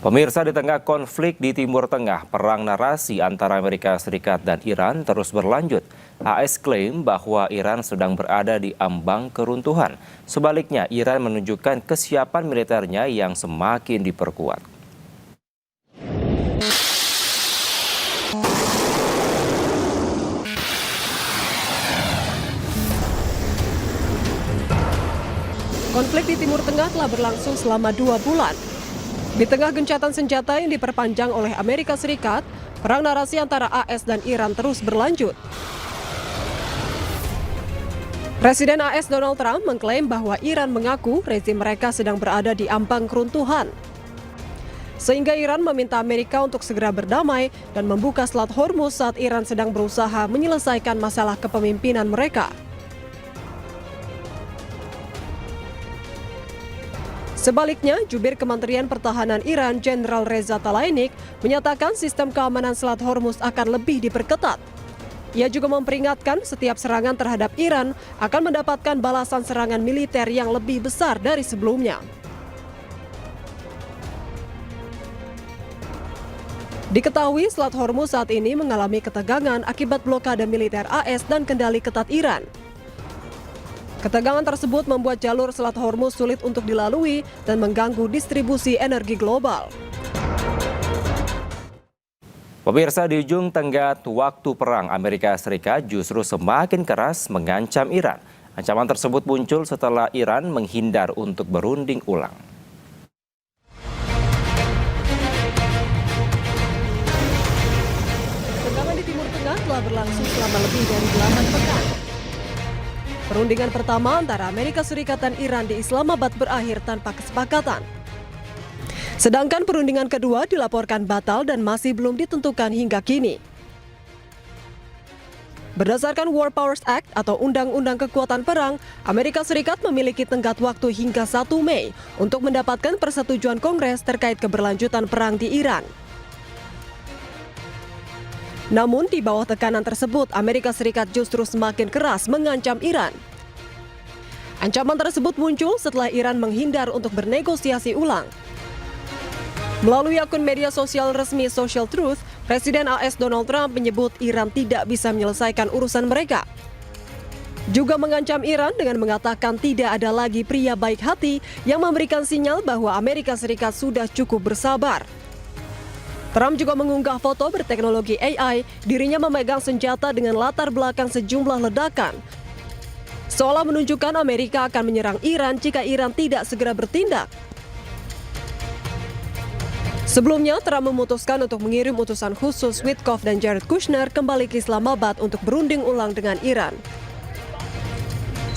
Pemirsa, di tengah konflik di Timur Tengah, perang narasi antara Amerika Serikat dan Iran terus berlanjut. AS klaim bahwa Iran sedang berada di ambang keruntuhan. Sebaliknya, Iran menunjukkan kesiapan militernya yang semakin diperkuat. Konflik di Timur Tengah telah berlangsung selama 2 bulan. Di tengah gencatan senjata yang diperpanjang oleh Amerika Serikat, perang narasi antara AS dan Iran terus berlanjut. Presiden AS Donald Trump mengklaim bahwa Iran mengaku rezim mereka sedang berada di ambang keruntuhan. Sehingga Iran meminta Amerika untuk segera berdamai dan membuka Selat Hormuz saat Iran sedang berusaha menyelesaikan masalah kepemimpinan mereka. Sebaliknya, jubir Kementerian Pertahanan Iran, Jenderal Reza Tlaibani, menyatakan sistem keamanan Selat Hormuz akan lebih diperketat. Ia juga memperingatkan setiap serangan terhadap Iran akan mendapatkan balasan serangan militer yang lebih besar dari sebelumnya. Diketahui Selat Hormuz saat ini mengalami ketegangan akibat blokade militer AS dan kendali ketat Iran. Ketegangan tersebut membuat jalur Selat Hormuz sulit untuk dilalui dan mengganggu distribusi energi global. Pemirsa, di ujung tenggat waktu perang, Amerika Serikat justru semakin keras mengancam Iran. Ancaman tersebut muncul setelah Iran menghindar untuk berunding ulang. Ketegangan di Timur Tengah telah berlangsung selama lebih dari 8 pekan. Perundingan pertama antara Amerika Serikat dan Iran di Islamabad berakhir tanpa kesepakatan. Sedangkan perundingan kedua dilaporkan batal dan masih belum ditentukan hingga kini. Berdasarkan War Powers Act atau Undang-Undang Kekuatan Perang, Amerika Serikat memiliki tenggat waktu hingga 1 Mei untuk mendapatkan persetujuan Kongres terkait keberlanjutan perang di Iran. Namun di bawah tekanan tersebut, Amerika Serikat justru semakin keras mengancam Iran. Ancaman tersebut muncul setelah Iran menghindar untuk bernegosiasi ulang. Melalui akun media sosial resmi Social Truth, Presiden AS Donald Trump menyebut Iran tidak bisa menyelesaikan urusan mereka. Juga mengancam Iran dengan mengatakan tidak ada lagi pria baik hati yang memberikan sinyal bahwa Amerika Serikat sudah cukup bersabar. Trump juga mengunggah foto berteknologi AI, dirinya memegang senjata dengan latar belakang sejumlah ledakan. Seolah menunjukkan Amerika akan menyerang Iran jika Iran tidak segera bertindak. Sebelumnya, Trump memutuskan untuk mengirim utusan khusus Witkoff dan Jared Kushner kembali ke Islamabad untuk berunding ulang dengan Iran.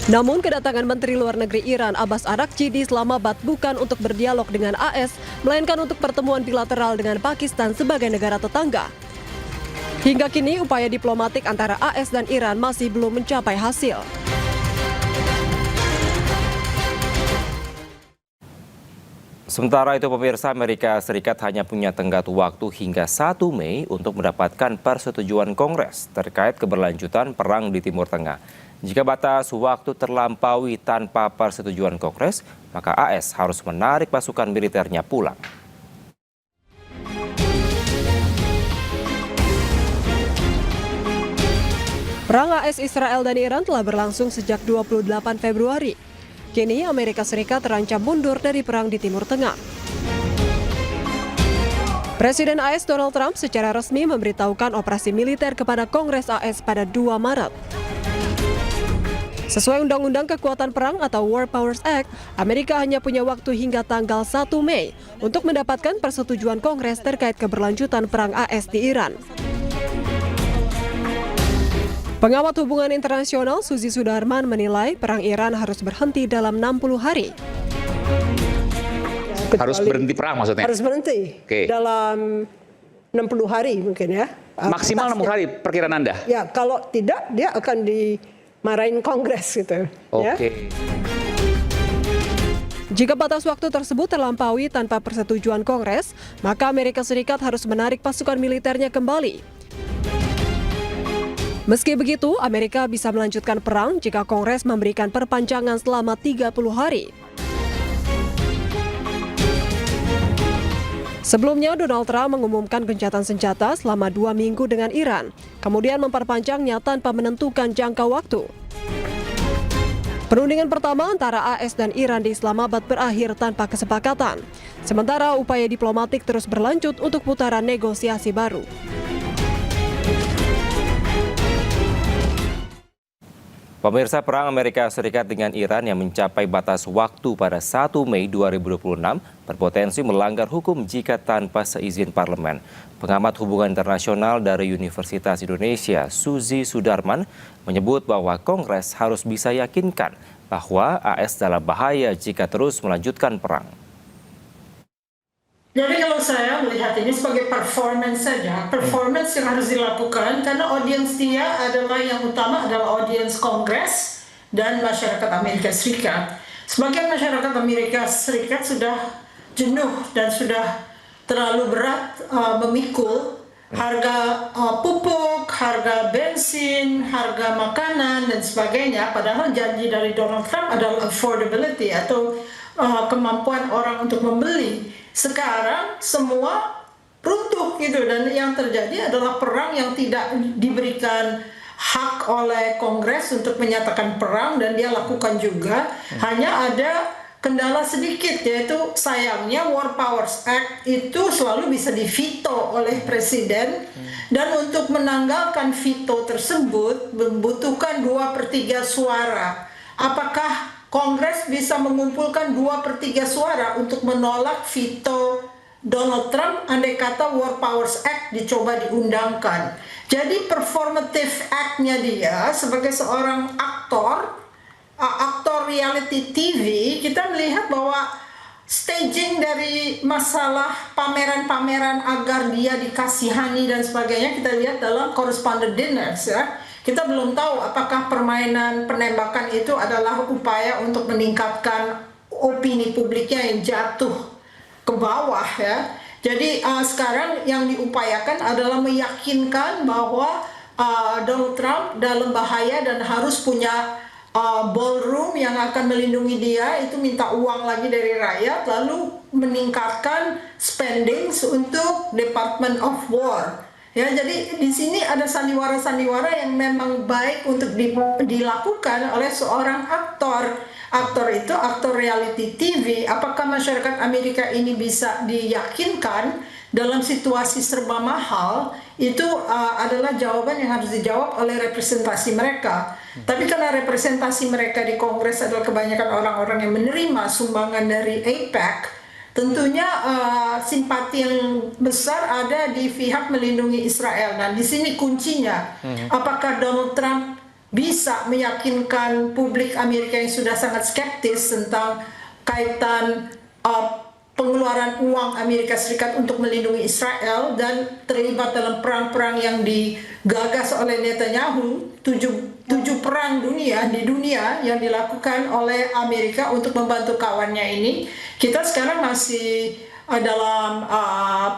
Namun kedatangan Menteri Luar Negeri Iran Abbas Araghchi di Islamabad bukan untuk berdialog dengan AS, melainkan untuk pertemuan bilateral dengan Pakistan sebagai negara tetangga. Hingga kini upaya diplomatik antara AS dan Iran masih belum mencapai hasil. Sementara itu, pemirsa, Amerika Serikat hanya punya tenggat waktu hingga 1 Mei untuk mendapatkan persetujuan Kongres terkait keberlanjutan perang di Timur Tengah. Jika batas waktu terlampaui tanpa persetujuan Kongres, maka AS harus menarik pasukan militernya pulang. Perang AS Israel dan Iran telah berlangsung sejak 28 Februari. Kini Amerika Serikat terancam mundur dari perang di Timur Tengah. Presiden AS Donald Trump secara resmi memberitahukan operasi militer kepada Kongres AS pada 2 Maret. Sesuai Undang-Undang Kekuatan Perang atau War Powers Act, Amerika hanya punya waktu hingga tanggal 1 Mei untuk mendapatkan persetujuan Kongres terkait keberlanjutan perang AS di Iran. Pengamat hubungan internasional Suzy Sudarman menilai perang Iran harus berhenti dalam 60 hari. Harus berhenti perang maksudnya? Harus berhenti dalam 60 hari mungkin ya. Maksimal 60 hari perkiraan Anda? Ya, kalau tidak dia akan dimarahin Kongres gitu. Oke. Ya. Jika batas waktu tersebut terlampaui tanpa persetujuan Kongres, maka Amerika Serikat harus menarik pasukan militernya kembali. Meski begitu, Amerika bisa melanjutkan perang jika Kongres memberikan perpanjangan selama 30 hari. Sebelumnya, Donald Trump mengumumkan gencatan senjata selama 2 minggu dengan Iran, kemudian memperpanjangnya tanpa menentukan jangka waktu. Perundingan pertama antara AS dan Iran di Islamabad berakhir tanpa kesepakatan, sementara upaya diplomatik terus berlanjut untuk putaran negosiasi baru. Pemirsa, perang Amerika Serikat dengan Iran yang mencapai batas waktu pada 1 Mei 2026 berpotensi melanggar hukum jika tanpa seizin parlemen. Pengamat hubungan internasional dari Universitas Indonesia, Suzy Sudarman, menyebut bahwa Kongres harus bisa yakinkan bahwa AS dalam bahaya jika terus melanjutkan perang. Jadi kalau saya melihat ini sebagai performance saja, performance yang harus dilakukan karena audiens dia adalah yang utama adalah audiens Kongres dan masyarakat Amerika Serikat. Sebagian masyarakat Amerika Serikat sudah jenuh dan sudah terlalu berat memikul harga pupuk, harga bensin, harga makanan dan sebagainya. Padahal janji dari Donald Trump adalah affordability atau kemampuan orang untuk membeli. Sekarang semua runtuh gitu dan yang terjadi adalah perang yang tidak diberikan hak oleh Kongres untuk menyatakan perang dan dia lakukan juga. Hanya ada kendala sedikit yaitu sayangnya War Powers Act itu selalu bisa diveto oleh presiden dan untuk menanggalkan veto tersebut membutuhkan 2/3 suara. Apakah Kongres bisa mengumpulkan 2/3 suara untuk menolak veto Donald Trump andai kata War Powers Act dicoba diundangkan. Jadi performative act-nya dia sebagai seorang aktor reality TV, kita melihat bahwa staging dari masalah pameran-pameran agar dia dikasihani dan sebagainya kita lihat dalam correspondent dinners ya. Kita belum tahu apakah permainan penembakan itu adalah upaya untuk meningkatkan opini publiknya yang jatuh ke bawah ya. Jadi sekarang yang diupayakan adalah meyakinkan bahwa Donald Trump dalam bahaya dan harus punya ballroom yang akan melindungi dia, itu minta uang lagi dari rakyat, lalu meningkatkan spending untuk Department of War. Ya, jadi di sini ada sandiwara-sandiwara yang memang baik untuk dilakukan oleh seorang aktor. Aktor itu aktor reality TV. Apakah masyarakat Amerika ini bisa diyakinkan dalam situasi serba mahal? Itu adalah jawaban yang harus dijawab oleh representasi mereka. Tapi karena representasi mereka di Kongres adalah kebanyakan orang-orang yang menerima sumbangan dari AIPAC, tentunya simpati yang besar ada di pihak melindungi Israel. Nah, di sini kuncinya. Apakah Donald Trump bisa meyakinkan publik Amerika yang sudah sangat skeptis tentang kaitan pengeluaran uang Amerika Serikat untuk melindungi Israel dan terlibat dalam perang-perang yang digagas oleh Netanyahu, tujuh perang dunia di dunia yang dilakukan oleh Amerika untuk membantu kawannya ini. Kita sekarang masih dalam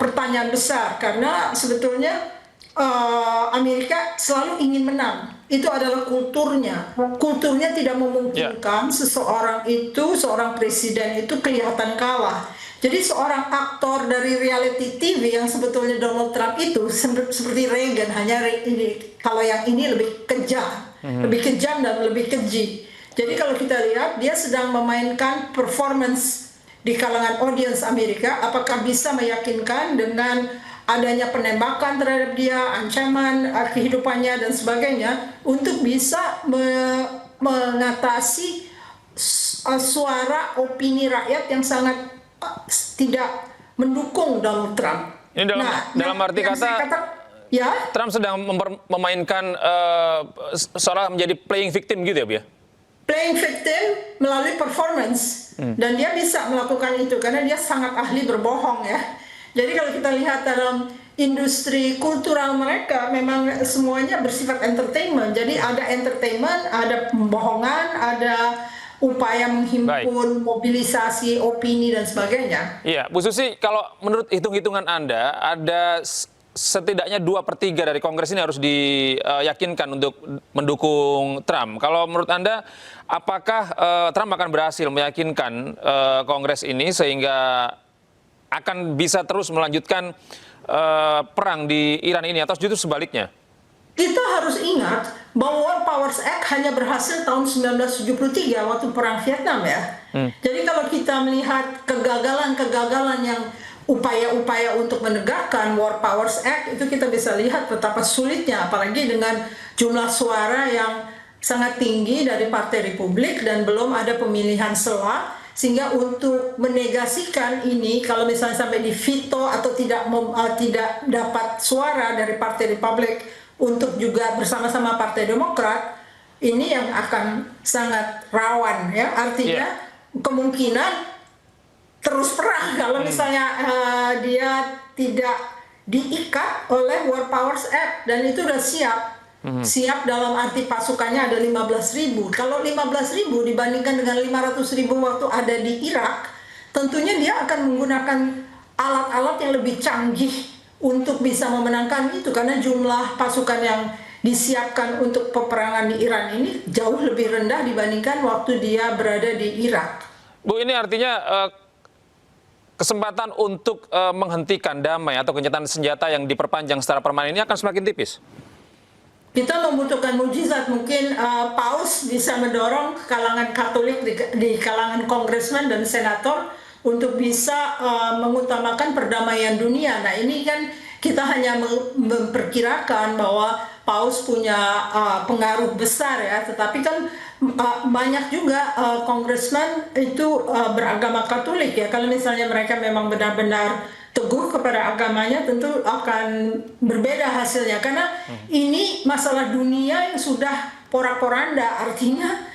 pertanyaan besar karena sebetulnya Amerika selalu ingin menang. Itu adalah kulturnya. Kulturnya tidak memungkinkan seseorang itu, seorang presiden itu kelihatan kalah. Jadi seorang aktor dari reality TV yang sebetulnya Donald Trump itu seperti Reagan, hanya kalau yang ini lebih kejam dan lebih keji. Jadi kalau kita lihat dia sedang memainkan performance di kalangan audiens Amerika, apakah bisa meyakinkan dengan adanya penembakan terhadap dia, ancaman kehidupannya dan sebagainya untuk bisa mengatasi suara opini rakyat yang sangat tidak mendukung Donald Trump. Ini dalam arti kata, ya? Trump sedang memainkan seolah menjadi playing victim gitu ya, Bu ya? Playing victim melalui performance. Dan dia bisa melakukan itu karena dia sangat ahli berbohong ya. Jadi kalau kita lihat dalam industri kultural mereka memang semuanya bersifat entertainment. Jadi ada entertainment, ada pembohongan, ada upaya menghimpun mobilisasi opini dan sebagainya. Iya, Bu Susi, kalau menurut hitung-hitungan Anda, ada setidaknya 2/3 dari Kongres ini harus diyakinkan untuk mendukung Trump. Kalau menurut Anda, apakah Trump akan berhasil meyakinkan Kongres ini sehingga akan bisa terus melanjutkan perang di Iran ini atau justru sebaliknya? Kita harus ingat bahwa War Powers Act hanya berhasil tahun 1973 waktu Perang Vietnam ya. Jadi kalau kita melihat kegagalan-kegagalan yang upaya-upaya untuk menegakkan War Powers Act, itu kita bisa lihat betapa sulitnya, apalagi dengan jumlah suara yang sangat tinggi dari Partai Republik dan belum ada pemilihan sela, sehingga untuk menegasikan ini, kalau misalnya sampai di veto atau tidak dapat suara dari Partai Republik untuk juga bersama-sama Partai Demokrat, ini yang akan sangat rawan ya. Artinya kemungkinan terus perang kalau misalnya dia tidak diikat oleh War Powers Act, dan itu udah siap dalam arti pasukannya ada 15.000. Kalau 15.000 dibandingkan dengan 500.000 waktu ada di Irak, tentunya dia akan menggunakan alat-alat yang lebih canggih untuk bisa memenangkan itu, karena jumlah pasukan yang disiapkan untuk peperangan di Iran ini jauh lebih rendah dibandingkan waktu dia berada di Irak. Bu, ini artinya kesempatan untuk menghentikan damai atau gencatan senjata yang diperpanjang secara permanen ini akan semakin tipis? Kita membutuhkan mujizat. Mungkin Paus bisa mendorong kalangan Katolik di kalangan kongresmen dan senator untuk bisa mengutamakan perdamaian dunia. Nah, ini kan kita hanya memperkirakan bahwa Paus punya pengaruh besar ya, tetapi kan banyak juga kongresmen itu beragama Katolik ya. Kalau misalnya mereka memang benar-benar teguh kepada agamanya, tentu akan berbeda hasilnya, karena ini masalah dunia yang sudah porak-poranda. Artinya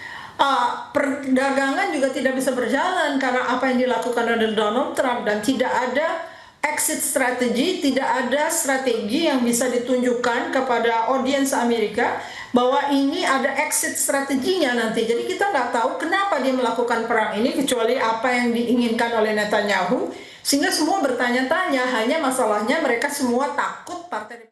perdagangan juga tidak bisa berjalan karena apa yang dilakukan oleh Donald Trump, dan tidak ada exit strategi, tidak ada strategi yang bisa ditunjukkan kepada audiens Amerika bahwa ini ada exit strateginya nanti. Jadi kita nggak tahu kenapa dia melakukan perang ini, kecuali apa yang diinginkan oleh Netanyahu, sehingga semua bertanya-tanya. Hanya masalahnya mereka semua takut Partai